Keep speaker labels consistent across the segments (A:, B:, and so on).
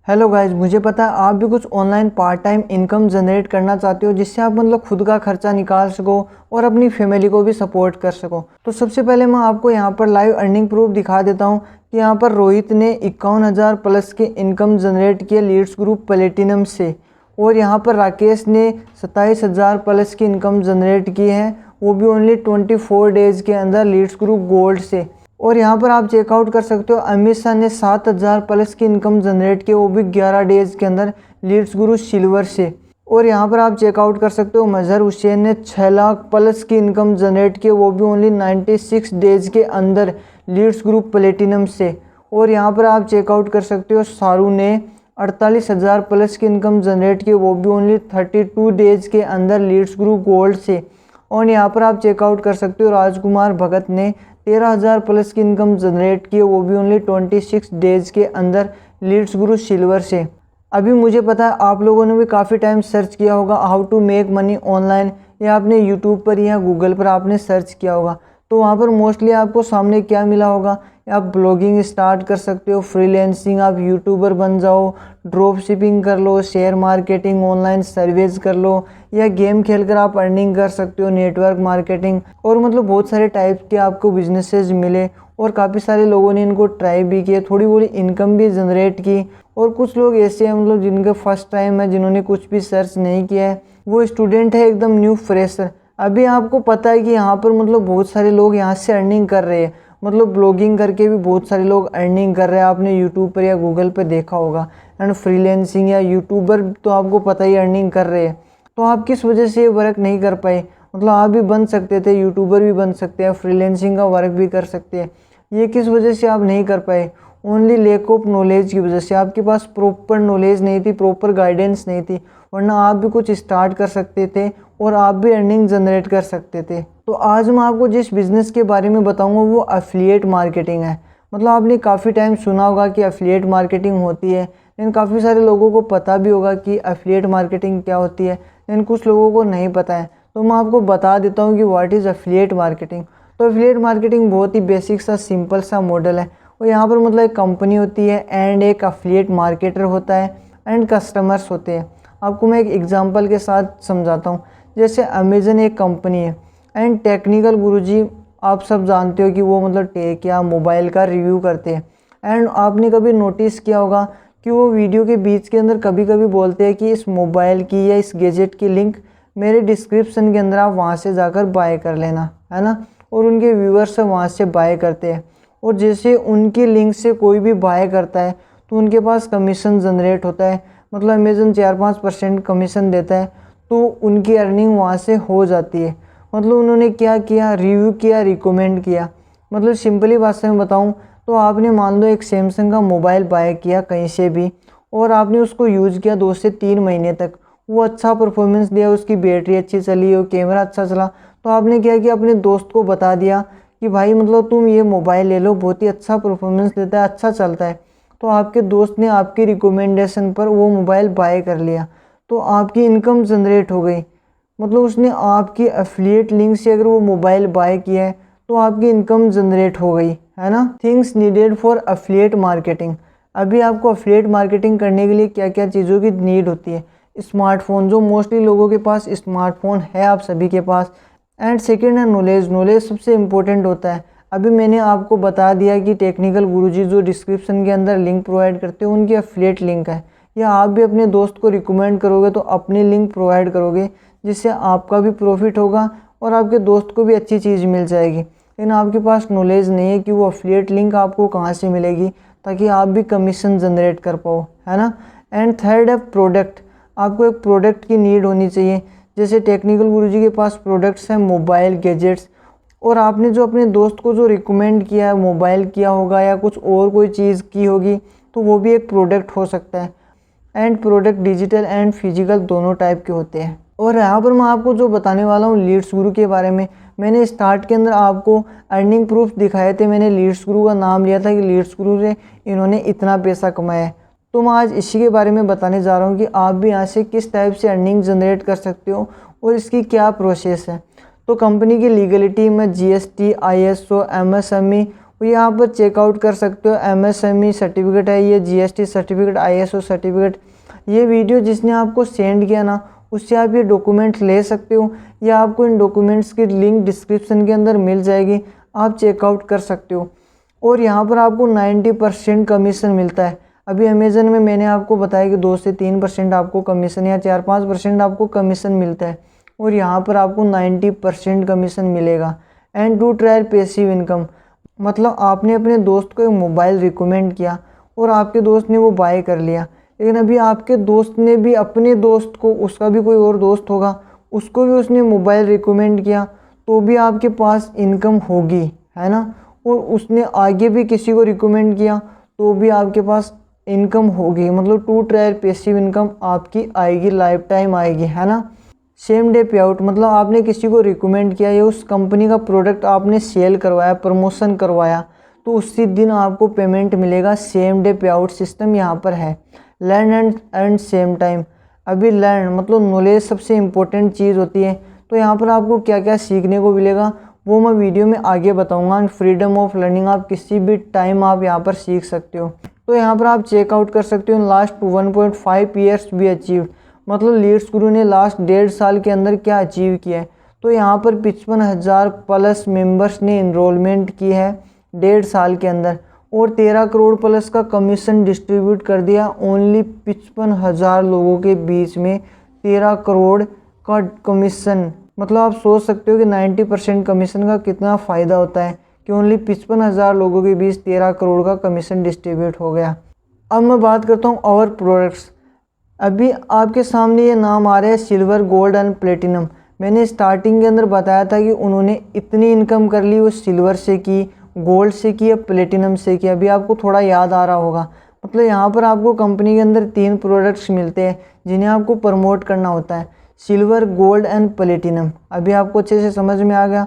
A: Hello guys, मुझे पता है आप भी कुछ online part time income generate करना चाहते हो जिससे आप खुद का खर्चा निकाल सको और अपनी फैमिली को भी सपोर्ट कर सको। तो सबसे पहले मैं आपको यहाँ पर लाइव अर्निंग प्रूफ दिखा देता हूँ कि यहाँ पर रोहित ने 51,000 प्लस के इनकम जनरेट किए लीड्स ग्रुप प्लेटिनम से, और यहाँ पर राकेश ने 27,000 प्लस की इनकम जनरेट की है, वो भी ओनली 24 डेज़ के अंदर लीड्स ग्रुप गोल्ड से। और यहाँ पर आप चेकआउट कर सकते हो अमित शाह ने 7,000 प्लस की इनकम जनरेट की, वो भी 11 डेज़ के अंदर लीड्स गुरु सिल्वर से। और यहाँ पर आप चेकआउट कर सकते हो मजहर हुसैन ने 6 लाख प्लस की इनकम जनरेट की, वो भी ओनली 96 डेज़ के अंदर लीड्स ग्रुप प्लेटिनम से। और यहाँ पर आप चेकआउट कर सकते हो शाहरुख ने 48,000 प्लस की इनकम जनरेट की, वो भी ओनली 32 डेज़ के अंदर लीड्स ग्रुप गोल्ड से। और यहाँ पर आप चेकआउट कर सकते हो राजकुमार भगत ने 13,000 प्लस की इनकम जनरेट की, वो भी ओनली 26 डेज़ के अंदर लीड्स गुरु सिल्वर से। अभी मुझे पता है आप लोगों ने भी काफ़ी टाइम सर्च किया होगा how to make money online, या आपने यूट्यूब पर या गूगल पर आपने सर्च किया होगा, तो वहाँ पर मोस्टली आपको सामने क्या मिला होगा, आप ब्लॉगिंग स्टार्ट कर सकते हो, फ्रीलैंसिंग, आप यूट्यूबर बन जाओ, ड्रॉप शिपिंग कर लो, शेयर मार्केटिंग, ऑनलाइन सर्विस कर लो, या गेम खेलकर आप अर्निंग कर सकते हो, नेटवर्क मार्केटिंग, और बहुत सारे टाइप के आपको बिजनेसेस मिले। और काफ़ी सारे लोगों ने इनको ट्राई भी किए, थोड़ी बहुत इनकम भी जनरेट की। और कुछ लोग ऐसे हैं जिनके फर्स्ट टाइम है, जिन्होंने कुछ भी सर्च नहीं किया है, वो स्टूडेंट है एकदम न्यू फ्रेशर। अभी आपको पता है कि यहाँ पर बहुत सारे लोग यहाँ से अर्निंग कर रहे हैं, ब्लॉगिंग करके भी बहुत सारे लोग अर्निंग कर रहे हैं, आपने यूट्यूब पर या गूगल पर देखा होगा। एंड फ्रीलैंसिंग या यूट्यूबर तो आपको पता ही अर्निंग कर रहे हैं, तो आप किस वजह से ये वर्क नहीं कर पाए? आप भी बन सकते थे, यूट्यूबर भी बन सकते हैं, फ्रीलैंसिंग का वर्क भी कर सकते हैं, ये किस वजह से आप नहीं कर पाए? ओनली लैक ऑफ नॉलेज की वजह से। आपके पास प्रॉपर नॉलेज नहीं थी, प्रॉपर गाइडेंस नहीं थी, वरना आप भी कुछ स्टार्ट कर सकते थे और आप भी अर्निंग जनरेट कर सकते थे। तो आज मैं आपको जिस बिज़नेस के बारे में बताऊंगा वो एफिलिएट मार्केटिंग है। आपने काफ़ी टाइम सुना होगा कि एफिलिएट मार्केटिंग होती है, लेकिन काफ़ी सारे लोगों को पता भी होगा कि एफिलिएट मार्केटिंग क्या होती है, लेकिन कुछ लोगों को नहीं पता है। तो मैं आपको बता देता हूँ कि व्हाट इज़ एफिलिएट मार्केटिंग। तो एफिलिएट मार्केटिंग बहुत ही बेसिक सा सिंपल सा मॉडल है, और यहाँ पर एक कंपनी होती है एंड एक एफिलिएट मार्केटर होता है एंड कस्टमर्स होते हैं। आपको मैं एक एग्जांपल के साथ समझाता हूँ। जैसे अमेज़न एक कंपनी है एंड टेक्निकल गुरुजी आप सब जानते हो कि वो टेक या मोबाइल का रिव्यू करते हैं। एंड आपने कभी नोटिस किया होगा कि वो वीडियो के बीच के अंदर कभी कभी बोलते हैं कि इस मोबाइल की या इस गैजेट की लिंक मेरे डिस्क्रिप्शन के अंदर, आप वहाँ से जाकर बाय कर लेना, है ना। और उनके व्यूअर्स वहाँ से बाय करते हैं, और जैसे उनकी लिंक से कोई भी बाय करता है तो उनके पास कमीशन जनरेट होता है। अमेज़न 4-5% कमीशन देता है, तो उनकी अर्निंग वहाँ से हो जाती है। उन्होंने क्या किया, रिव्यू किया, रिकमेंड किया। सिंपली भाषा में बताऊँ तो आपने मान लो एक सैमसंग का मोबाइल बाय किया कहीं से भी, और आपने उसको यूज़ किया 2 से 3 महीने तक, वो अच्छा परफॉर्मेंस दिया, उसकी बैटरी अच्छी चली और कैमरा अच्छा चला, तो आपने क्या किया, अपने दोस्त को बता दिया कि भाई तुम ये मोबाइल ले लो, बहुत ही अच्छा परफॉर्मेंस देता है, अच्छा चलता है। तो आपके दोस्त ने आपकी रिकमेंडेशन पर वो मोबाइल बाय कर लिया, तो आपकी इनकम जनरेट हो गई। उसने आपकी एफिलिएट लिंक से अगर वो मोबाइल बाय किया है तो आपकी इनकम जनरेट हो गई, है ना। Things needed for affiliate marketing. अभी आपको एफिलिएट मार्केटिंग करने के लिए क्या क्या चीज़ों की नीड होती है? स्मार्टफोन, जो मोस्टली लोगों के पास स्मार्टफोन है, आप सभी के पास। एंड सेकेंड है नॉलेज। नॉलेज सबसे इम्पोर्टेंट होता है। अभी मैंने आपको बता दिया कि टेक्निकल गुरुजी जो डिस्क्रिप्शन के अंदर लिंक प्रोवाइड करते हैं उनकी एफिलिएट लिंक है, या आप भी अपने दोस्त को रिकमेंड करोगे तो अपनी लिंक प्रोवाइड करोगे, जिससे आपका भी प्रॉफिट होगा और आपके दोस्त को भी अच्छी चीज़ मिल जाएगी। लेकिन आपके पास नॉलेज नहीं है कि वो एफिलिएट लिंक आपको कहाँ से मिलेगी, ताकि आप भी कमीशन जनरेट कर पाओ, है ना। एंड थर्ड है प्रोडक्ट। आपको एक प्रोडक्ट की नीड होनी चाहिए। जैसे टेक्निकल गुरुजी के पास प्रोडक्ट्स हैं मोबाइल, गैजेट्स, और आपने जो अपने दोस्त को जो रिकमेंड किया है, मोबाइल किया होगा या कुछ और कोई चीज़ की होगी, तो वो भी एक प्रोडक्ट हो सकता है। And product digital and physical दोनों टाइप के होते हैं। और यहाँ पर मैं आपको जो बताने वाला हूँ लीड्स गुरु के बारे में, मैंने स्टार्ट के अंदर आपको अर्निंग प्रूफ दिखाए थे, मैंने लीड्स गुरु का नाम लिया था कि लीड्स गुरु से इन्होंने इतना पैसा कमाया है। तो मैं आज इसी के बारे में बताने जा रहा हूँ कि आप भी यहाँ से किस टाइप से अर्निंग जनरेट कर सकते हो और इसकी क्या प्रोसेस है। तो कंपनी की लीगलिटी में GST, ISO, MSME वो यहाँ पर चेकआउट कर सकते हो। MSME सर्टिफिकेट है, ये GST सर्टिफिकेट, ISO सर्टिफिकेट। ये वीडियो जिसने आपको सेंड किया ना, उससे आप ये डॉक्यूमेंट्स ले सकते हो, या आपको इन डॉक्यूमेंट्स की लिंक डिस्क्रिप्शन के अंदर मिल जाएगी, आप चेकआउट कर सकते हो। और यहाँ पर आपको 90% कमीशन मिलता है। अभी अमेज़न में मैंने आपको बताया कि 2 से 3% आपको कमीशन या 4-5% आपको कमीशन मिलता है, और यहाँ पर आपको 90% कमीशन मिलेगा। And to trial passive income, मतलब आपने अपने दोस्त को एक मोबाइल रिकमेंड किया और आपके दोस्त ने वो बाय कर लिया, लेकिन अभी आपके दोस्त ने भी अपने दोस्त को, उसका भी कोई और दोस्त होगा, उसको भी उसने मोबाइल रिकमेंड किया, तो भी आपके पास इनकम होगी, है ना। और उसने आगे भी किसी को रिकमेंड किया तो भी आपके पास इनकम होगी। मतलब टू ट्रायल पैसिव इनकम आपकी आएगी, लाइफ टाइम आएगी, है ना। सेम डे पे आउट, मतलब आपने किसी को रिकमेंड किया या उस कंपनी का प्रोडक्ट आपने सेल करवाया, प्रमोशन करवाया, तो उसी दिन आपको पेमेंट मिलेगा। सेम डे पे आउट सिस्टम यहाँ पर है। Learn and earn same time. अभी लर्न मतलब नॉलेज सबसे इम्पोर्टेंट चीज़ होती है, तो यहाँ पर आपको क्या क्या सीखने को मिलेगा वो मैं वीडियो में आगे बताऊँगा। फ्रीडम ऑफ लर्निंग, आप किसी भी टाइम आप यहाँ पर सीख सकते हो। तो यहाँ पर आप चेकआउट कर सकते हो लास्ट 1.5 ईयर्स भी अचीव, मतलब लीड्स गुरु ने लास्ट 1.5 साल के अंदर क्या अचीव किया है। तो यहाँ पर 55,000 प्लस मेंबर्स ने इनरोलमेंट की है 1.5 साल के अंदर, और 13 करोड़ प्लस का कमीशन डिस्ट्रीब्यूट कर दिया ओनली 55,000 लोगों के बीच में। 13 करोड़ का कमीशन, मतलब आप सोच सकते हो कि 90% कमीशन का कितना फ़ायदा होता है कि ओनली 55,000 लोगों के बीच 13 करोड़ का कमीशन डिस्ट्रीब्यूट हो गया। अब मैं बात करता हूँ और प्रोडक्ट्स। अभी आपके सामने ये नाम आ रहे हैं सिल्वर, गोल्ड एंड प्लेटिनम। मैंने स्टार्टिंग के अंदर बताया था कि उन्होंने इतनी इनकम कर ली, वो सिल्वर से की, गोल्ड से की या प्लेटिनम से की। अभी आपको थोड़ा याद आ रहा होगा। मतलब यहाँ पर आपको कंपनी के अंदर 3 प्रोडक्ट्स मिलते हैं जिन्हें आपको प्रमोट करना होता है, सिल्वर, गोल्ड एंड प्लेटिनम। अभी आपको अच्छे से समझ में आ गया।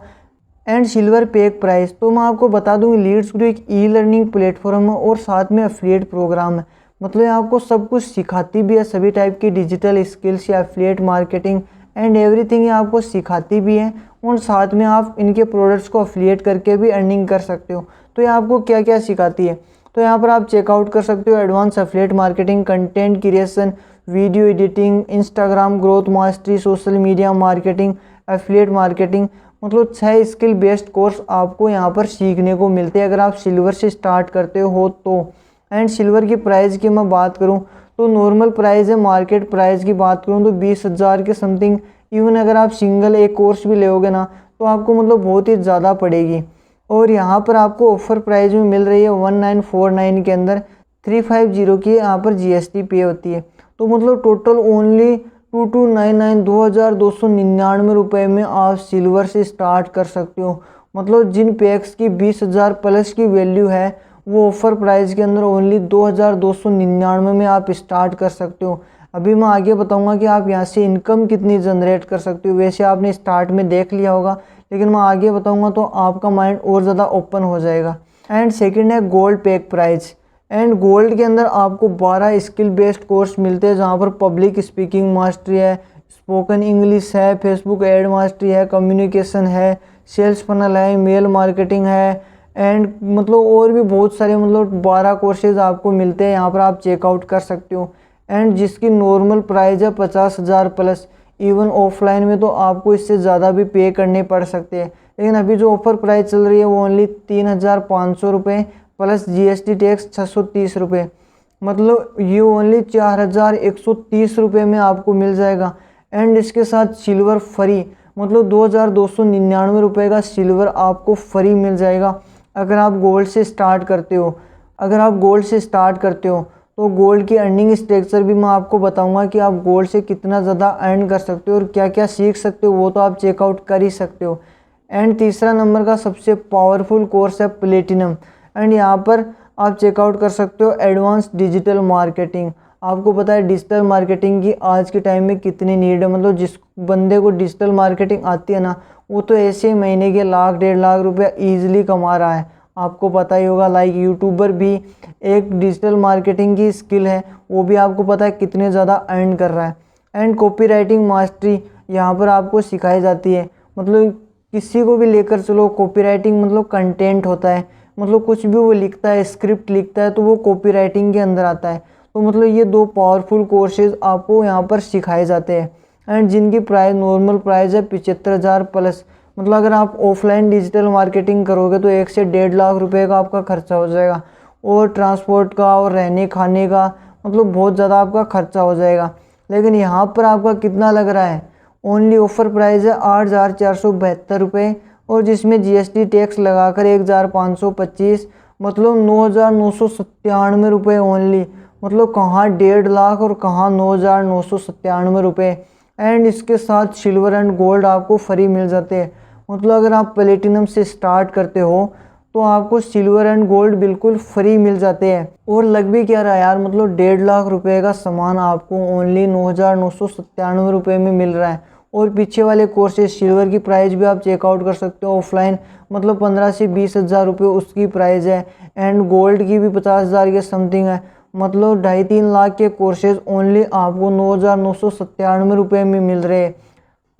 A: एंड सिल्वर पे एक प्राइस, तो मैं आपको बता दूँ लीड्स गुरु एक ई लर्निंग प्लेटफॉर्म है और साथ में एफिलिएट प्रोग्राम है। मतलब आपको सब कुछ सिखाती भी है, सभी टाइप की डिजिटल स्किल्स या एफिलिएट मार्केटिंग एंड एवरीथिंग ये आपको सिखाती भी है, और साथ में आप इनके प्रोडक्ट्स को एफिलिएट करके भी अर्निंग कर सकते हो। तो ये आपको क्या क्या सिखाती है, तो यहाँ पर आप चेकआउट कर सकते हो advance affiliate marketing, content creation, video editing, Instagram growth mastery, social media marketing, affiliate marketing. मतलब 6 स्किल बेस्ड कोर्स आपको यहाँ पर सीखने को मिलते हैं अगर आप सिल्वर से स्टार्ट करते हो तो। एंड सिल्वर की प्राइस की मैं बात करूँ तो नॉर्मल प्राइस है, मार्केट प्राइस की बात करूँ तो 20,000 के समथिंग। इवन अगर आप सिंगल एक कोर्स भी लोगे ना तो आपको मतलब बहुत ही ज़्यादा पड़ेगी। और यहाँ पर आपको ऑफर प्राइस में मिल रही है 1949 के अंदर, 350 की यहाँ पर GST पे होती है। तो मतलब टोटल ओनली 2299 2299 रुपये में आप सिल्वर से स्टार्ट कर सकते हो। मतलब जिन पैक्स की 20,000 प्लस की वैल्यू है वो ऑफ़र प्राइस के अंदर ओनली 2299 में आप स्टार्ट कर सकते हो। अभी मैं आगे बताऊंगा कि आप यहाँ से इनकम कितनी जनरेट कर सकते हो। वैसे आपने स्टार्ट में देख लिया होगा, लेकिन मैं आगे बताऊंगा तो आपका माइंड और ज़्यादा ओपन हो जाएगा। एंड सेकंड है gold pack price. And gold के अंदर आपको 12 स्किल बेस्ड कोर्स मिलते हैं जहाँ पर पब्लिक स्पीकिंग मास्टरी है, स्पोकन इंग्लिश है, फेसबुक एड मास्टरी है, कम्युनिकेशन है, सेल्स फनल है, मेल मार्केटिंग है, एंड मतलब और भी बहुत सारे मतलब 12 कोर्सेज आपको मिलते हैं। यहाँ पर आप चेकआउट कर सकते हो। एंड जिसकी नॉर्मल प्राइस है 50,000 प्लस, इवन ऑफलाइन में तो आपको इससे ज़्यादा भी पे करने पड़ सकते हैं, लेकिन अभी जो ऑफर प्राइस चल रही है वो ओनली 3,500 रुपये प्लस GST टैक्स 630 रुपये। मतलब ये ओनली 4,130 रुपये में आपको मिल जाएगा। एंड इसके साथ सिल्वर फ्री, मतलब 2,299 रुपये का सिल्वर आपको फ्री मिल जाएगा अगर आप गोल्ड से स्टार्ट करते हो। अगर आप गोल्ड से स्टार्ट करते हो तो गोल्ड की अर्निंग स्ट्रक्चर भी मैं आपको बताऊंगा कि आप गोल्ड से कितना ज़्यादा अर्न कर सकते हो और क्या क्या सीख सकते हो, वो तो आप चेकआउट कर ही सकते हो। एंड तीसरा नंबर का सबसे पावरफुल कोर्स है प्लेटिनम। एंड यहाँ पर आप चेकआउट कर सकते हो एडवांस डिजिटल मार्केटिंग। आपको पता है डिजिटल मार्केटिंग की आज के टाइम में कितनी नीड है। मतलब जिस बंदे को डिजिटल मार्केटिंग आती है ना, वो तो ऐसे महीने के 1,00,000 1.5 लाख रुपया ईजिली कमा रहा है। आपको पता ही होगा लाइक यूट्यूबर भी एक डिजिटल मार्केटिंग की स्किल है, वो भी आपको पता है कितने ज़्यादा अर्न कर रहा है। एंड कॉपी राइटिंग मास्टरी यहाँ पर आपको सिखाई जाती है। मतलब किसी को भी लेकर चलो, कॉपी राइटिंग मतलब कंटेंट होता है, मतलब कुछ भी वो लिखता है, स्क्रिप्ट लिखता है, तो वो कॉपीराइटिंग के अंदर आता है। तो मतलब ये 2 पावरफुल कोर्सेज आपको यहाँ पर सिखाए जाते हैं एंड जिनकी प्राइस नॉर्मल प्राइस है 75,000 प्लस। मतलब अगर आप ऑफलाइन डिजिटल मार्केटिंग करोगे तो 1 से 1.5 लाख रुपए का आपका खर्चा हो जाएगा, और ट्रांसपोर्ट का और रहने खाने का मतलब बहुत ज़्यादा आपका खर्चा हो जाएगा। लेकिन यहाँ पर आपका कितना लग रहा है, ओनली ऑफर प्राइस है 8,472 रुपये, और जिसमें जीएसटी टैक्स लगाकर 1,525, मतलब 9,997 रुपये ओनली। मतलब कहाँ 1.5 लाख और कहाँ 9,997 रुपये। एंड इसके साथ सिल्वर एंड गोल्ड आपको फ्री मिल जाते हैं। मतलब अगर आप प्लेटिनम से स्टार्ट करते हो तो आपको सिल्वर एंड गोल्ड बिल्कुल फ्री मिल जाते हैं। और लग भी क्या रहा है यार, मतलब 1.5 लाख रुपए का सामान आपको ओनली 9,997 रुपये में मिल रहा है। और पीछे वाले कोर्सेज सिल्वर की प्राइस भी आप चेकआउट कर सकते हो ऑफलाइन, मतलब 15 से 20,000 रुपये उसकी प्राइस है। एंड गोल्ड की भी 50,000 के समथिंग है। मतलब 2.5-3 लाख के कोर्सेज ओनली आपको 9,997 रुपये में मिल रहे हैं।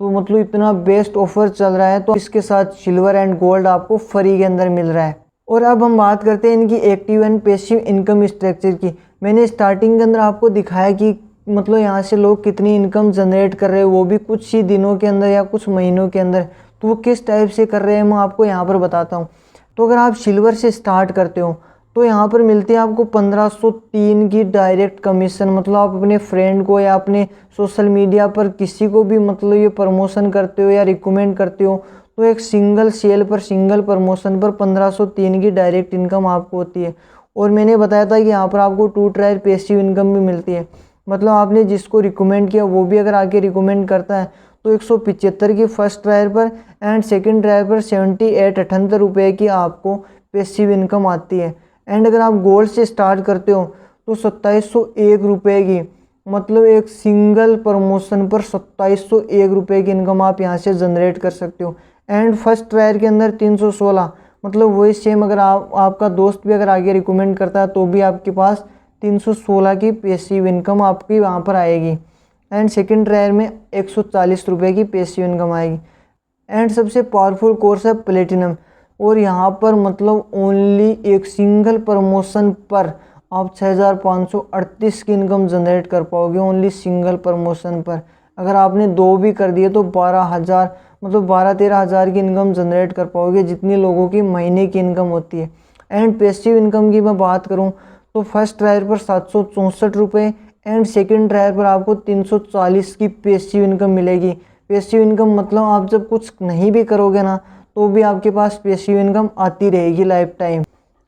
A: तो मतलब इतना बेस्ट ऑफर चल रहा है, तो इसके साथ सिल्वर एंड गोल्ड आपको फ्री के अंदर मिल रहा है। और अब हम बात करते हैं इनकी active and passive income structure की। मैंने स्टार्टिंग के अंदर आपको दिखाया कि मतलब यहाँ से लोग कितनी इनकम जनरेट कर रहे हैं, वो भी कुछ ही दिनों के अंदर या कुछ महीनों के अंदर। तो वो किस टाइप से कर रहे हैं मैं आपको यहाँ पर बताता हूँ। तो अगर आप सिल्वर से स्टार्ट करते हो तो यहाँ पर मिलती है आपको 1503 की डायरेक्ट कमीशन। मतलब आप अपने फ्रेंड को या अपने सोशल मीडिया पर किसी को भी मतलब ये प्रमोशन करते हो या रिकमेंड करते हो तो एक सिंगल सेल पर, सिंगल प्रमोशन पर 1503 की डायरेक्ट इनकम आपको होती है। और मैंने बताया था कि यहाँ पर आपको 2 टायर पैसिव इनकम भी मिलती है। मतलब आपने जिसको रिकमेंड किया वो भी अगर आके रिकमेंड करता है तो 175 की फर्स्ट ट्रायल पर एंड सेकंड ट्रायल पर 78 रुपये की आपको पैसिव इनकम आती है। एंड अगर आप गोल्ड से स्टार्ट करते हो तो 2701 रुपये की, मतलब एक सिंगल प्रमोशन पर 2701 रुपये की इनकम आप यहाँ से जनरेट कर सकते हो। एंड फर्स्ट ट्रायल के अंदर 316, मतलब वही सेम अगर आपका दोस्त भी अगर आगे रिकमेंड करता है तो भी आपके पास 316 की पैसिव इनकम आपकी वहाँ पर आएगी। एंड सेकंड ट्रायल में 140 रुपये की पैसिव इनकम आएगी। एंड सबसे पावरफुल कोर्स है प्लेटिनम, और यहाँ पर मतलब ओनली एक सिंगल प्रमोशन पर आप 6,538 की इनकम जनरेट कर पाओगे, ओनली सिंगल प्रमोशन पर। अगर आपने 2 भी कर दिए तो 12,000 मतलब 12-13 हज़ार की इनकम जनरेट कर पाओगे, जितनी लोगों की महीने की इनकम होती है। एंड पैसिव इनकम की मैं बात करूँ तो फर्स्ट ट्रायल पर 764 रुपये एंड सेकेंड ट्रायल पर आपको 340 की पैसिव इनकम मिलेगी। पैसिव इनकम मतलब आप जब कुछ नहीं भी करोगे ना तो भी आपके पास पैसिव इनकम आती रहेगी लाइफ टाइम।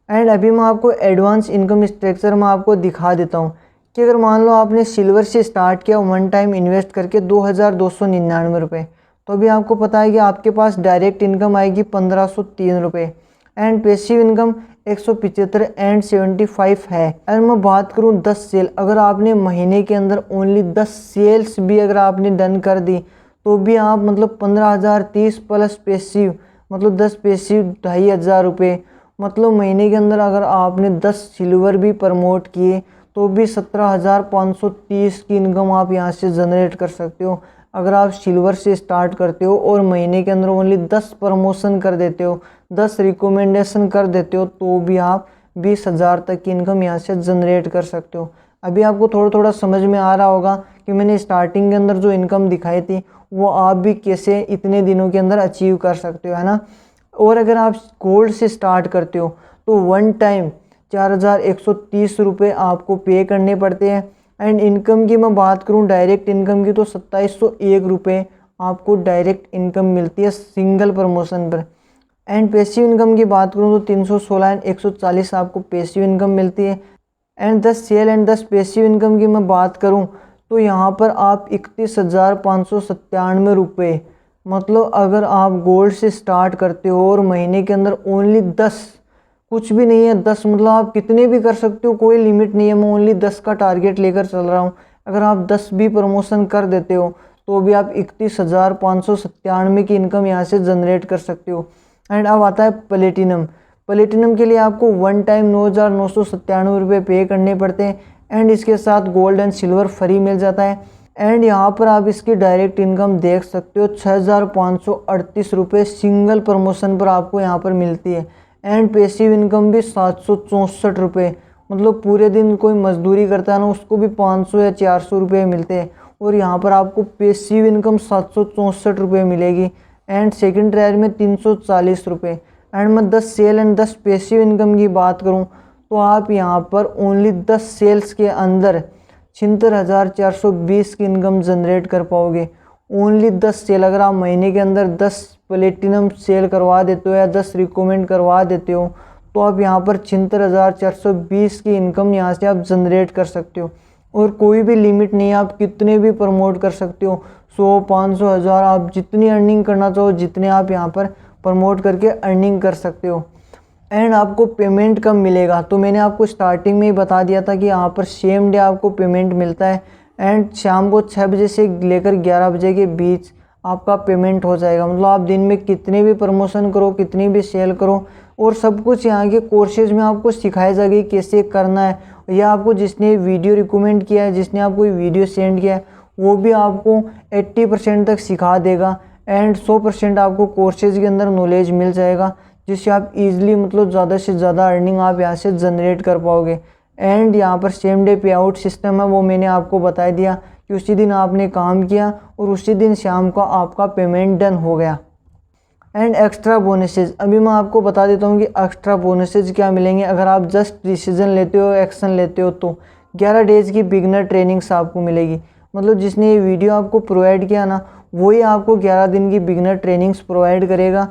A: एंड अभी मैं आपको एडवांस इनकम स्ट्रक्चर में आपको दिखा देता हूँ कि अगर मान लो आपने सिल्वर से स्टार्ट किया वन टाइम इन्वेस्ट करके 2,299 रुपये, तो अभी आपको पता है कि आपके पास डायरेक्ट इनकम आएगी 1,503 रुपये एंड पैसिव इनकम 175 एंड 75 है। अगर मैं बात करूँ 10 सेल, अगर आपने महीने के अंदर ओनली 10 सेल्स भी अगर आपने डन कर दी तो भी आप मतलब 15,030 प्लस पैसिव, मतलब 10 पैसिव 2,500 रुपये, मतलब महीने के अंदर अगर आपने 10 सिल्वर भी प्रमोट किए तो भी 17,530 की इनकम आप यहाँ से जनरेट कर सकते हो। अगर आप सिल्वर से स्टार्ट करते हो और महीने के अंदर ओनली 10 प्रमोशन कर देते हो, 10 रिकमेंडेशन कर देते हो, तो भी आप 20,000 तक की इनकम यहाँ से जनरेट कर सकते हो। अभी आपको थोड़ा थोड़ा समझ में आ रहा होगा कि मैंने स्टार्टिंग के अंदर जो इनकम दिखाई थी वो आप भी कैसे इतने दिनों के अंदर अचीव कर सकते हो, है ना। और अगर आप गोल्ड से स्टार्ट करते हो तो वन टाइम 4,130 रुपये आपको पे करने पड़ते हैं। एंड इनकम की मैं बात करूं डायरेक्ट इनकम की तो 2,701 रुपये आपको डायरेक्ट इनकम मिलती है सिंगल प्रमोशन पर। एंड पैसिव इनकम की बात करूं तो 316 एंड 140 आपको पैसिव इनकम मिलती है। And 10 sale and 10 passive income की मैं बात करूं तो यहाँ पर आप 31,597 रुपये, मतलब अगर आप गोल्ड से स्टार्ट करते हो और महीने के अंदर ओनली 10, कुछ भी नहीं है 10, मतलब आप कितने भी कर सकते हो, कोई लिमिट नहीं है। मैं ओनली 10 का टारगेट लेकर चल रहा हूँ। अगर आप 10 भी प्रमोशन कर देते हो तो भी आप 31,597 की इनकम यहाँ से जनरेट कर सकते हो। एंड अब आता है प्लेटिनम। प्लेटिनम के लिए आपको वन टाइम 9,997 रुपये पे करने पड़ते हैं एंड इसके साथ गोल्ड एंड सिल्वर फ्री मिल जाता है। एंड यहाँ पर आप इसकी डायरेक्ट इनकम देख सकते हो 6,538 रुपये सिंगल प्रमोशन पर आपको यहाँ पर मिलती है। एंड पैसिव इनकम भी 764 रुपये। मतलब पूरे दिन कोई मजदूरी करता है ना, उसको भी 500 या 400 रुपये मिलते हैं, और यहाँ पर आपको पैसिव इनकम 764 रुपये मिलेगी। एंड सेकंड टायर में 340 रुपये। एंड मैं 10 सेल एंड 10 पैसिव इनकम की बात करूँ तो आप यहाँ पर ओनली 10 सेल्स के अंदर 76,420 की इनकम जनरेट कर पाओगे। ओनली 10 सेल, अगर आप महीने के अंदर 10 प्लेटिनम सेल करवा देते हो या 10 रिकमेंड करवा देते हो तो आप यहाँ पर 76,420 की इनकम यहाँ से आप जनरेट कर सकते हो। और कोई भी लिमिट नहीं है, आप कितने भी प्रमोट कर सकते हो, 100, 500, 1000, आप जितनी अर्निंग करना चाहो जितने आप यहाँ पर प्रमोट करके अर्निंग कर सकते हो। एंड आपको पेमेंट कब मिलेगा, तो मैंने आपको स्टार्टिंग में ही बता दिया था कि यहाँ पर सेम डे आपको पेमेंट मिलता है। एंड शाम को 6 बजे से लेकर 11 बजे के बीच आपका पेमेंट हो जाएगा। मतलब आप दिन में कितने भी प्रमोशन करो, कितनी भी सेल करो, और सब कुछ यहाँ के कोर्सेज में आपको सिखाया जाएगा कैसे करना है। या आपको जिसने वीडियो रिकमेंड किया है, जिसने आपको वीडियो सेंड किया है, वो भी आपको 80% तक सिखा देगा। एंड 100% आपको कोर्सेज के अंदर नॉलेज मिल जाएगा, जिससे आप इजीली मतलब ज़्यादा से ज़्यादा अर्निंग आप यहाँ से जनरेट कर पाओगे। एंड यहाँ पर सेम डे पे आउट सिस्टम है, वो मैंने आपको बता दिया कि उसी दिन आपने काम किया और उसी दिन शाम को आपका पेमेंट डन हो गया। एंड एक्स्ट्रा बोनसेज, अभी मैं आपको बता देता हूँ कि एक्स्ट्रा बोनसेज क्या मिलेंगे अगर आप जस्ट डिसीजन लेते हो, एक्शन लेते हो। तो 11 डेज़ की बिगनर ट्रेनिंग्स आपको मिलेगी। मतलब जिसने ये वीडियो आपको प्रोवाइड किया ना, वही आपको 11 दिन की बिगनर ट्रेनिंग्स प्रोवाइड करेगा।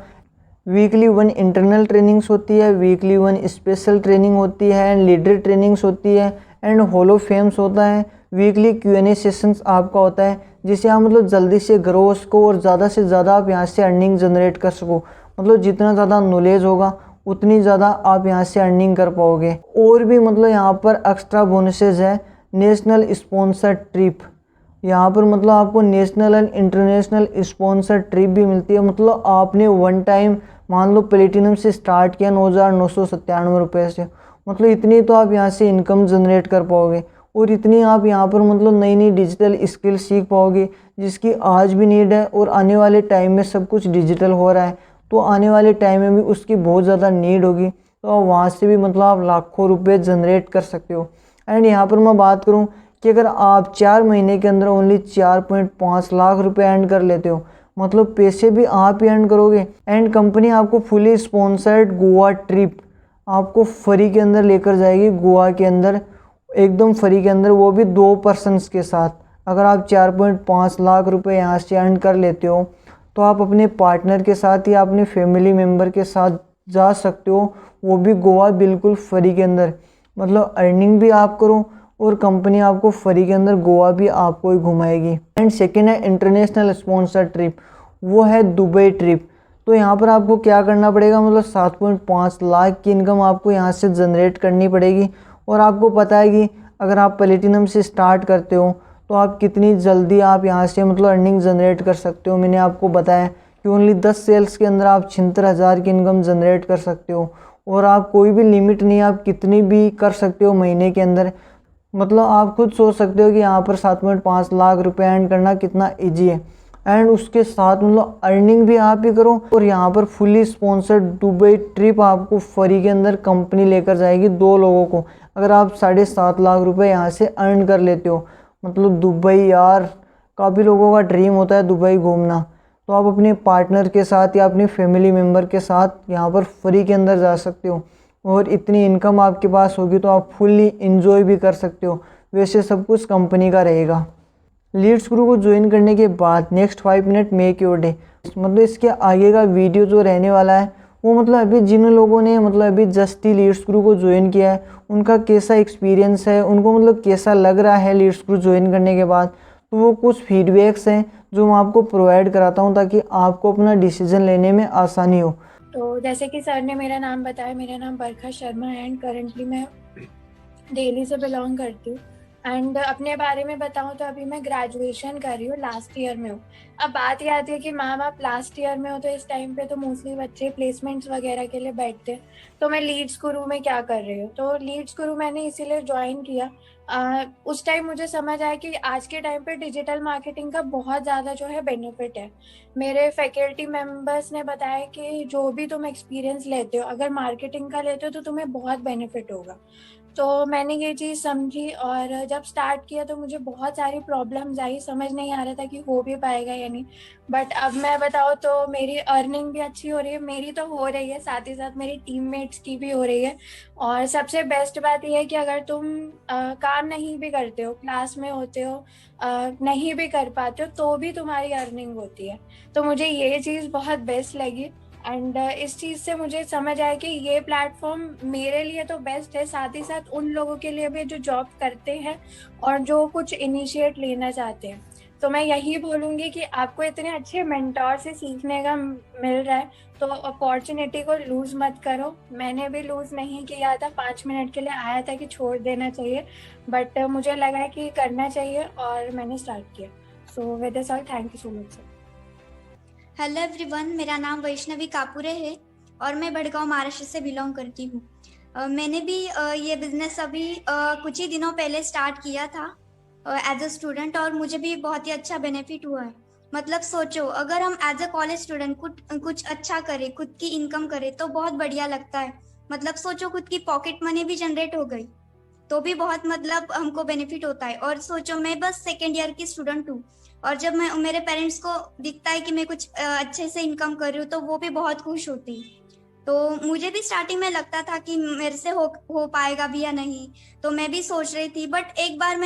A: वीकली 1 इंटरनल ट्रेनिंग्स होती है, वीकली 1 स्पेशल ट्रेनिंग होती है, एंड लीडर ट्रेनिंग्स होती है, एंड हॉलो फेम्स होता है। वीकली Q&A सेशंस आपका होता है, जिससे आप मतलब जल्दी से ग्रो सको और ज़्यादा से ज़्यादा आप यहाँ से अर्निंग जनरेट कर सको। मतलब जितना ज़्यादा नॉलेज होगा उतनी ज़्यादा आप यहाँ से अर्निंग कर पाओगे। और भी मतलब यहाँ पर एक्स्ट्रा बोनसेज है। नेशनल स्पॉन्सर ट्रिप, यहाँ पर मतलब आपको national and international sponsor trip भी मिलती है। मतलब आपने वन टाइम मान लो प्लेटिनम से स्टार्ट किया 9,997 रुपये से, मतलब इतनी तो आप यहाँ से इनकम जनरेट कर पाओगे। और इतनी आप यहाँ पर मतलब नई नई डिजिटल स्किल सीख पाओगे, जिसकी आज भी नीड है और आने वाले टाइम में सब कुछ डिजिटल हो रहा है, तो आने वाले टाइम में भी उसकी बहुत ज़्यादा नीड होगी। तो वहाँ से भी मतलब आप लाखों रुपये जनरेट कर सकते हो। एंड यहाँ पर मैं बात करूँ कि अगर आप 4 महीने के अंदर ओनली 4.5 लाख रुपए अर्न कर लेते हो, मतलब पैसे भी आप ही अर्न करोगे। एंड कंपनी आपको फुली स्पॉन्सर्ड गोवा ट्रिप आपको फ्री के अंदर लेकर जाएगी, गोवा के अंदर एकदम फ्री के अंदर, वो भी 2 पर्सनस के साथ। अगर आप 4.5 लाख रुपए यहाँ से अर्न कर लेते हो तो आप अपने पार्टनर के साथ या अपने फैमिली मेम्बर के साथ जा सकते हो, वो भी गोवा बिल्कुल फ्री के अंदर। मतलब अर्निंग भी आप करो और कंपनी आपको फ्री के अंदर गोवा भी आपको ही घुमाएगी। एंड सेकेंड है इंटरनेशनल स्पॉन्सर ट्रिप, वो है दुबई ट्रिप। तो यहाँ पर आपको क्या करना पड़ेगा, मतलब 7.5 लाख की इनकम आपको यहाँ से जनरेट करनी पड़ेगी। और आपको पता है कि अगर आप प्लेटिनम से स्टार्ट करते हो तो आप कितनी जल्दी आप यहाँ से मतलब अर्निंग जनरेट कर सकते हो। मैंने आपको बताया कि ओनली 10 सेल्स के अंदर आप 76,000 की इनकम जनरेट कर सकते हो। और आप कोई भी लिमिट नहीं, आप कितनी भी कर सकते हो महीने के अंदर। मतलब आप खुद सोच सकते हो कि यहाँ पर 7.5 लाख रुपए अर्न करना कितना ईजी है। एंड उसके साथ मतलब अर्निंग भी आप ही करो, और यहाँ पर फुली स्पॉन्सर्ड दुबई ट्रिप आपको फ्री के अंदर कंपनी लेकर जाएगी 2 लोगों को। अगर आप 7.5 लाख रुपए यहाँ से अर्न कर लेते हो, मतलब दुबई यार काफ़ी लोगों का ड्रीम होता है दुबई घूमना, तो आप अपने पार्टनर के साथ या अपने फैमिली मेम्बर के साथ यहाँ पर फ्री के अंदर जा सकते हो। और इतनी इनकम आपके पास होगी तो आप फुल्ली इंजॉय भी कर सकते हो। वैसे सब कुछ कंपनी का रहेगा। लीड्स गुरु को ज्वाइन करने के बाद next 5 minute make your day, मतलब इसके आगे का वीडियो जो रहने वाला है वो मतलब अभी जिन लोगों ने मतलब अभी जस्ट ही लीड्स गुरु को ज्वाइन किया है उनका कैसा एक्सपीरियंस है, उनको मतलब कैसा लग रहा है लीड्स गुरु ज्वाइन करने के बाद, तो वो कुछ फीडबैक्स हैं जो मैं आपको प्रोवाइड कराता हूँ ताकि आपको अपना डिसीजन लेने में आसानी हो।
B: तो जैसे कि सर ने मेरा नाम बताया, मेरा नाम बरखा शर्मा है एंड करंटली मैं दिल्ली से बिलोंग करती हूँ। एंड अपने बारे में बताऊं तो अभी मैं ग्रेजुएशन कर रही हूँ, लास्ट ईयर में हूँ। अब बात ये आती है कि माँ बाप लास्ट ईयर में हो तो इस टाइम पे तो मोस्टली बच्चे प्लेसमेंट्स वगैरह के लिए बैठते हैं। तो मैं लीड्स गुरु में क्या कर रही हूँ, तो लीड्स गुरु मैंने इसीलिए ज्वाइन किया। उस टाइम मुझे समझ आया कि आज के टाइम पे डिजिटल मार्केटिंग का बहुत ज़्यादा जो है बेनिफिट है। मेरे फैकल्टी मेंबर्स ने बताया कि जो भी तुम एक्सपीरियंस लेते हो, अगर मार्केटिंग का लेते हो तो तुम्हें बहुत बेनिफिट होगा। तो मैंने ये चीज़ समझी और जब स्टार्ट किया तो मुझे बहुत सारी प्रॉब्लम्स आई, समझ नहीं आ रहा था कि हो भी पाएगा या नहीं। बट अब मैं बताऊँ तो मेरी अर्निंग भी अच्छी हो रही है, मेरी तो हो रही है, साथ ही साथ मेरी टीममेट्स की भी हो रही है। और सबसे बेस्ट बात यह है कि अगर तुम काम नहीं भी करते हो, क्लास में होते हो, नहीं भी कर पाते हो, तो भी तुम्हारी अर्निंग होती है। तो मुझे ये चीज़ बहुत बेस्ट लगी। एंड इस चीज़ से मुझे समझ आया कि ये प्लेटफॉर्म मेरे लिए तो बेस्ट है, साथ ही साथ उन लोगों के लिए भी जो जॉब करते हैं और जो कुछ इनिशिएट लेना चाहते हैं। तो मैं यही बोलूँगी कि आपको इतने अच्छे मेंटोर से सीखने का मिल रहा है तो अपॉर्चुनिटी को लूज़ मत करो। मैंने भी लूज़ नहीं किया था, 5 मिनट के लिए आया था कि छोड़ देना चाहिए, बट मुझे लगा कि करना चाहिए और मैंने स्टार्ट किया। सो with this all, thank you so much sir.
C: Hello everyone, मेरा नाम वैष्णवी कापुरे है और मैं बड़गांव महाराष्ट्र से बिलोंग करती हूँ। मैंने भी ये बिजनेस अभी कुछ ही दिनों पहले स्टार्ट किया था एज अ स्टूडेंट और मुझे भी बहुत ही अच्छा बेनिफिट हुआ है। मतलब सोचो, अगर हम एज अ कॉलेज स्टूडेंट कुछ अच्छा करें, खुद की इनकम करें तो बहुत बढ़िया लगता है। मतलब सोचो, खुद की पॉकेट मनी भी जनरेट हो गई तो भी बहुत मतलब हमको बेनिफिट होता है। और सोचो, मैं बस सेकेंड ईयर की स्टूडेंट हूँ और जब मैं मेरे पेरेंट्स को दिखता है कि मैं कुछ अच्छे से इनकम कर रही हूँ तो वो भी बहुत खुश होती है। तो मुझे भी स्टार्टिंग में लगता था कि मेरे से हो पाएगा भी या नहीं, तो मैं भी सोच रही थी। बट एक बार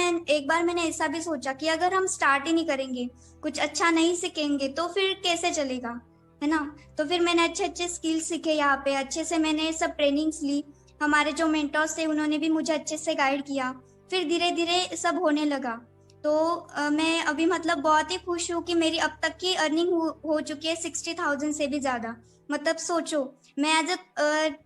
C: मैंने ऐसा भी सोचा कि अगर हम स्टार्ट ही नहीं करेंगे, कुछ अच्छा नहीं सीखेंगे तो फिर कैसे चलेगा, है ना। तो फिर मैंने अच्छे अच्छे स्किल्स सीखे, यहाँ पे अच्छे से मैंने सब ट्रेनिंग्स ली। हमारे जो मेंटर्स थे उन्होंने भी मुझे अच्छे से गाइड किया। फिर धीरे धीरे सब होने लगा। तो मैं अभी मतलब बहुत ही खुश हूँ कि मेरी अब तक की अर्निंग हो चुकी है 60,000 से भी ज़्यादा। मतलब सोचो, मैं एज अ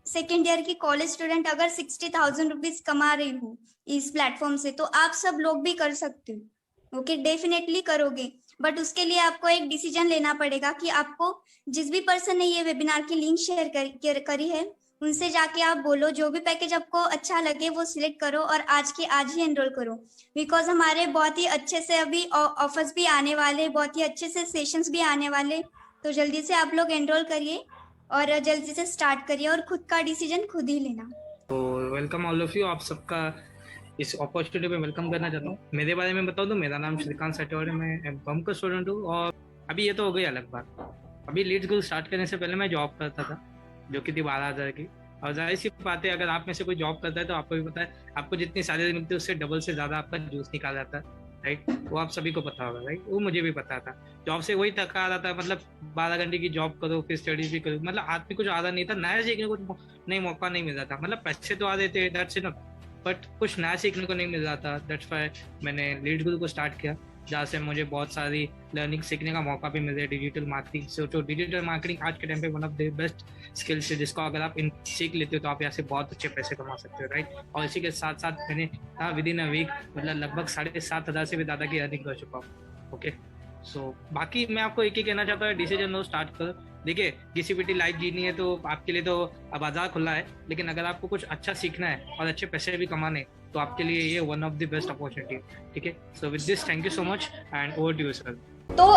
C: सेकेंड ईयर की कॉलेज स्टूडेंट अगर 60,000 रुपीज कमा रही हूँ इस प्लेटफॉर्म से, तो आप सब लोग भी कर सकते हो। ओके, डेफिनेटली करोगे। बट उसके लिए आपको एक डिसीजन लेना पड़ेगा कि आपको जिस भी पर्सन ने ये वेबिनार की लिंक शेयर करी है उनसे जाके आप बोलो, जो भी पैकेज आपको अच्छा लगे वो सिलेक्ट करो और आज के आज ही एनरोल करो। बिकॉज हमारे बहुत ही अच्छे से अभी ऑफर्स भी आने वाले, बहुत ही अच्छे से सेशंस भी आने वाले। तो जल्दी से आप लोग एनरोल करिए और जल्दी से स्टार्ट करिए और खुद का डिसीजन खुद ही लेना।
D: तो वेलकम ऑल ऑफ यू, आप सबका इस अपॉर्चुनिटी पे वेलकम करना चाहता हूँ। मेरे बारे में बताऊँ तो मेरा नाम श्रीकांत सटोरे, मैं एमकॉम का स्टूडेंट हूँ। और अभी ये तो हो गई अलग बात, अभी लीड्स गुरु स्टार्ट करने से पहले मैं जॉब करता था जो कि थी 12,000 की। और जाहिर सी बात है, अगर आप में से कोई जॉब करता है तो आपको भी पता है, आपको जितनी सैलरी मिलती है उससे डबल से ज़्यादा आपका जूस निकाला जाता है, राइट। वो आप सभी को पता होगा, राइट। वो मुझे भी पता था। जॉब से वही थका आ रहा था, मतलब 12 घंटे की जॉब करो फिर स्टडीज भी करो, मतलब आदमी कुछ आधा नहीं था, नया सीखने को नहीं मौका नहीं मिल रहा था। मतलब पैसे तो आ रहे थे, दैट्स इनफ, बट कुछ नया सीखने को नहीं मिल रहा था। दैट्स व्हाई मैंने लीड्स गुरु को स्टार्ट किया, जहाँ से मुझे बहुत सारी लर्निंग सीखने का मौका भी मिल रहा है डिजिटल मार्केटिंग से। तो डिजिटल मार्केटिंग आज के टाइम पे one of the best skills है, जिसको अगर आप इन सीख लेते हो तो आप यहाँ से बहुत अच्छे पैसे कमा सकते हो, राइट। और इसी के साथ साथ मैंने विद इन अ वीक मतलब लगभग 7,500 से भी ज़्यादा की अर्निंग कर चुका हूँ। ओके, सो बाकी मैं आपको एक ही कहना चाहता हूँ, डिसीजन लो, स्टार्ट करो। देखिए, जीसीपीटी लाइफ जीनी है तो आपके लिए तो बाजार खुला है, लेकिन अगर आपको कुछ अच्छा सीखना है और अच्छे पैसे भी कमाने तो आपके लिए ये one of the best opportunity, ठीक है। So with this, thank you so much and over to you sir.
E: तो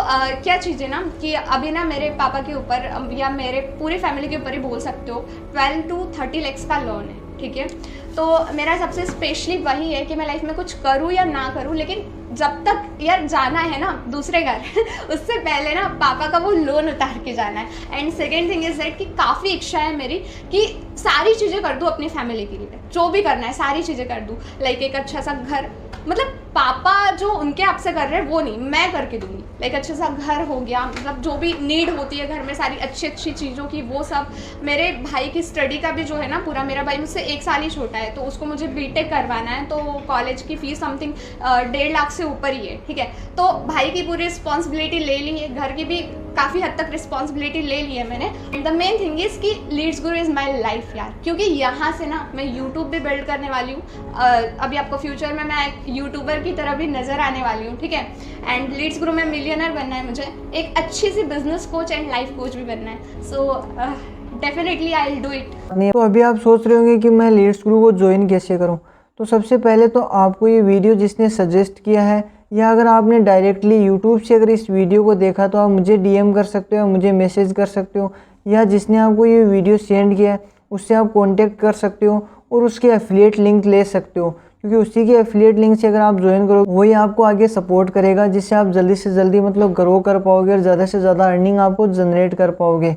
E: क्या चीज़ है ना कि अभी ना मेरे पापा के ऊपर या मेरे पूरी फैमिली के ऊपर ही बोल सकते हो 12 to 30 lakhs का लोन है, ठीक है। तो मेरा सबसे स्पेशली वही है कि मैं लाइफ में कुछ करूँ या ना करूँ, लेकिन जब तक यार जाना है ना दूसरे घर उससे पहले ना पापा का वो लोन उतार के जाना है। And second thing is that कि काफ़ी इच्छा है मेरी कि सारी चीज़ें कर दूँ अपनी फैमिली के लिए, जो भी करना है सारी चीज़ें कर दूँ। लाइक एक अच्छा सा घर, मतलब पापा जो उनके आपसे कर रहे हैं वो नहीं, मैं करके दूंगी। लाइक अच्छा सा घर हो गया, मतलब जो भी नीड होती है घर में सारी अच्छी अच्छी चीज़ों की वो सब। मेरे भाई की स्टडी का भी जो है ना पूरा, मेरा भाई मुझसे 1 साल ही छोटा है तो उसको मुझे बीटेक करवाना है, तो कॉलेज की फ़ीस समथिंग 1.5 लाख से ऊपर ही है, ठीक है। तो भाई की पूरी रिस्पॉन्सिबिलिटी ले ली है, घर की भी काफ़ी हद तक रिस्पॉन्सिबिलिटी ले ली है मैंने। And the main thing is कि Leeds Guru is my life यार, क्योंकि यहाँ से ना मैं यूट्यूब भी बिल्ड करने वाली हूँ। अभी आपको फ्यूचर में मैं एक यूट्यूबर की तरह भी नज़र आने वाली हूँ, ठीक है। एंड लीड्स गुरु में मिलियनर बनना है मुझे, एक अच्छी सी business coach and life coach भी बनना है। So definitely I will do it.
A: तो अभी आप सोच रहे होंगे कि मैं लीड्स गुरु को ज्वाइन कैसे करूं। तो सबसे पहले तो आपको ये वीडियो जिसने सजेस्ट किया है, या अगर आपने डायरेक्टली यूट्यूब से अगर इस वीडियो को देखा तो आप मुझे डीएम कर सकते हो, मुझे मैसेज कर सकते हो, या जिसने आपको ये वीडियो सेंड किया है उससे आप कांटेक्ट कर सकते हो और उसके एफिलिएट लिंक ले सकते हो, क्योंकि उसी के एफिलिएट लिंक से अगर आप ज्वाइन करो वही आपको आगे सपोर्ट करेगा, जिससे आप जल्दी से जल्दी मतलब ग्रो कर पाओगे और ज़्यादा से ज़्यादा अर्निंग आपको जनरेट कर पाओगे।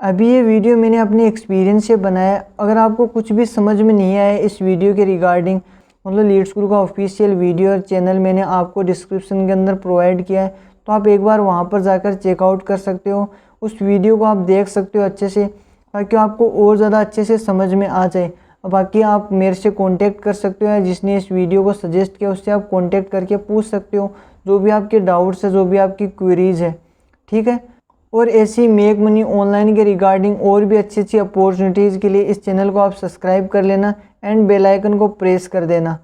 A: अभी ये वीडियो मैंने अपने एक्सपीरियंस से बनाया। अगर आपको कुछ भी समझ में नहीं आया इस वीडियो के रिगार्डिंग, मतलब लीड्स गुरु का ऑफिशियल वीडियो और चैनल मैंने आपको डिस्क्रिप्शन के अंदर प्रोवाइड किया है, तो आप एक बार वहाँ पर जाकर चेकआउट कर सकते हो। उस वीडियो को आप देख सकते हो अच्छे से, ताकि आपको और ज़्यादा अच्छे से समझ में आ जाए। बाकी आप मेरे से कांटेक्ट कर सकते हो, या जिसने इस वीडियो को सजेस्ट किया उससे आप कांटेक्ट करके पूछ सकते हो जो भी आपके डाउट्स है, जो भी आपकी क्वेरीज़ है, ठीक है। और ऐसी मेक मनी ऑनलाइन के रिगार्डिंग और भी अच्छी अच्छी अपॉर्चुनिटीज़ के लिए इस चैनल को आप सब्सक्राइब कर लेना एंड बेल आइकन को प्रेस कर देना।